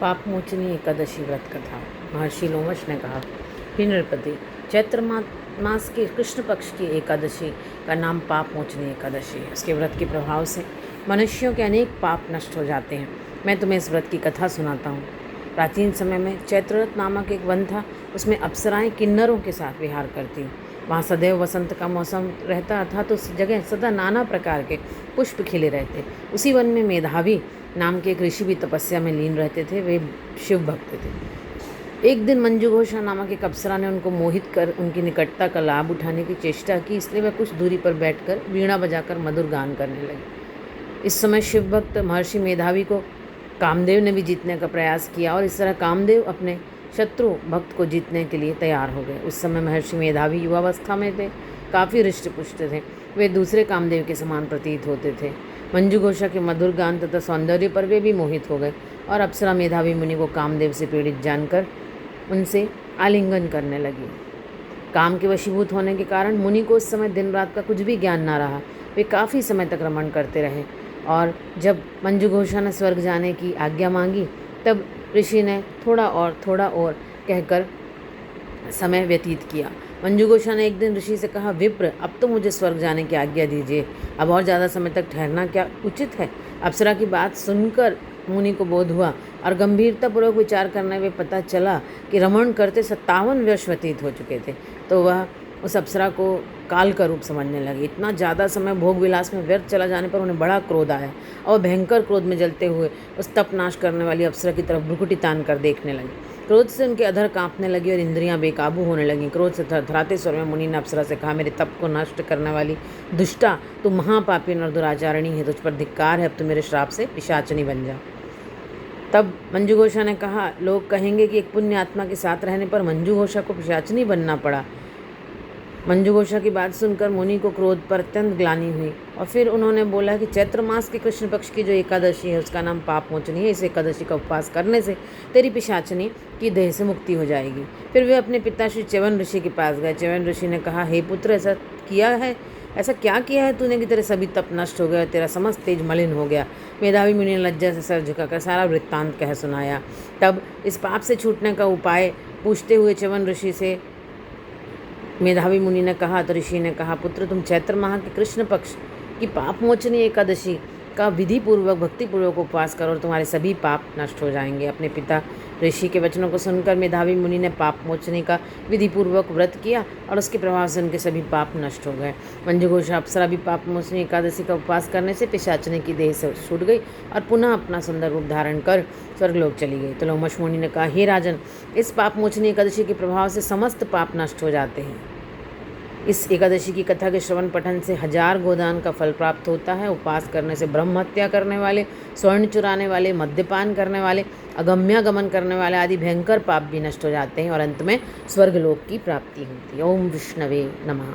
पाप मोचनी एकादशी व्रत कथा। महर्षि लोमश ने कहा, हे नृपति, चैत्र मास के कृष्ण पक्ष की एकादशी का नाम पाप मोचनी एकादशी है। उसके व्रत के प्रभाव से मनुष्यों के अनेक पाप नष्ट हो जाते हैं। मैं तुम्हें इस व्रत की कथा सुनाता हूँ। प्राचीन समय में चैत्ररथ नामक एक वन था। उसमें अप्सराएं किन्नरों के साथ विहार करती। वहाँ सदैव वसंत का मौसम रहता था, तो उस जगह सदा नाना प्रकार के पुष्प खिले रहते। उसी वन में मेधावी नाम के एक ऋषि भी तपस्या में लीन रहते थे। वे शिव भक्त थे। एक दिन मंजू घोषा नामक एक अप्सरा ने उनको मोहित कर उनकी निकटता का लाभ उठाने की चेष्टा की, इसलिए वह कुछ दूरी पर बैठकर वीणा बजाकर मधुर गान करने लगी। इस समय शिव भक्त महर्षि मेधावी को कामदेव ने भी जीतने का प्रयास किया और इस तरह कामदेव अपने शत्रु भक्त को जीतने के लिए तैयार हो गए। उस समय महर्षि मेधावी युवावस्था में थे, काफ़ी हृष्ट-पुष्ट थे। वे दूसरे कामदेव के समान प्रतीत होते थे। मंजू घोषा के मधुर गान तथा सौंदर्य पर वे भी मोहित हो गए और अप्सरा मेधावी मुनि को कामदेव से पीड़ित जानकर उनसे आलिंगन करने लगी। काम के वशीभूत होने के कारण मुनि को उस समय दिन रात का कुछ भी ज्ञान ना रहा। वे काफ़ी समय तक रमण करते रहे और जब मंजू घोषा ने स्वर्ग जाने की आज्ञा मांगी, तब ऋषि ने थोड़ा और कहकर समय व्यतीत किया। मंजू घोषा ने एक दिन ऋषि से कहा, विप्र, अब तो मुझे स्वर्ग जाने की आज्ञा दीजिए। अब और ज़्यादा समय तक ठहरना क्या उचित है? अप्सरा की बात सुनकर मुनि को बोध हुआ और गंभीरतापूर्वक विचार करने में पता चला कि रमण करते 57 वर्ष व्यतीत हो चुके थे। तो वह उस अप्सरा को काल का रूप समझने लगे। इतना ज़्यादा समय भोग विलास में व्यर्थ चला जाने पर उन्हें बड़ा क्रोध आया और भयंकर क्रोध में जलते हुए उस तप नाश करने वाली अप्सरा की तरफ भ्रुकुटी तान कर देखने लगे। क्रोध से उनके अधर कांपने लगी और इंद्रियां बेकाबू होने लगीं। क्रोध से थरथराते स्वर में मुनि ने अप्सरा से कहा, मेरे तप को नष्ट करने वाली दुष्टा, तू महापापी और दुराचारणी है। तुझ पर धिक्कार है। अब तू मेरे श्राप से पिशाचनी बन जा। तब मंजू घोषा ने कहा, लोग कहेंगे कि एक पुण्य आत्मा के साथ रहने पर मंजू घोषा को पिशाचनी बनना पड़ा। मंजू घोषा की बात सुनकर मुनि को क्रोध पर अत्यंत ग्लानि हुई और फिर उन्होंने बोला कि चैत्र मास के कृष्ण पक्ष की जो एकादशी है उसका नाम पाप मोचनी है। इस एकादशी का उपवास करने से तेरी पिशाचनी की देह से मुक्ति हो जाएगी। फिर वे अपने पिता श्री च्यवन ऋषि के पास गए। च्यवन ऋषि ने कहा, हे पुत्र, ऐसा क्या किया है तूने कि तेरे सभी तप नष्ट हो गए और तेरा समस्त तेज मलिन हो गया? मेधावी मुनि ने लज्जा से सर झुकाकर सारा वृत्तांत कह सुनाया। तब इस पाप से छूटने का उपाय पूछते हुए च्यवन ऋषि से मेधावी मुनि ने कहा, तो ऋषि ने कहा, पुत्र, तुम चैत्र माह के कृष्ण पक्ष की पाप मोचनी एकादशी का विधि पूर्वक भक्तिपूर्वक उपवास करो और तुम्हारे सभी पाप नष्ट हो जाएंगे। अपने पिता ऋषि के वचनों को सुनकर मेधावी मुनि ने पाप मोचनी का विधि पूर्वक व्रत किया और उसके प्रभाव से उनके सभी पाप नष्ट हो गए। मंजू घोषा अप्सरा भी पाप मोचनी एकादशी का उपवास करने से पिशाचनी की देह से छूट गई और पुनः अपना सुंदर रूप धारण कर स्वर्गलोक चली गई। तो लोमश मुनि ने कहा, हे राजन, इस पाप मोचनी एकादशी के प्रभाव से समस्त पाप नष्ट हो जाते हैं। इस एकादशी की कथा के श्रवण पठन से 1000 गोदान का फल प्राप्त होता है। उपवास करने से ब्रह्म हत्या करने वाले, स्वर्ण चुराने वाले, मद्यपान करने वाले, अगम्यागमन करने वाले आदि भयंकर पाप भी नष्ट हो जाते हैं और अंत में स्वर्गलोक की प्राप्ति होती है। ओम विष्णवे नमः।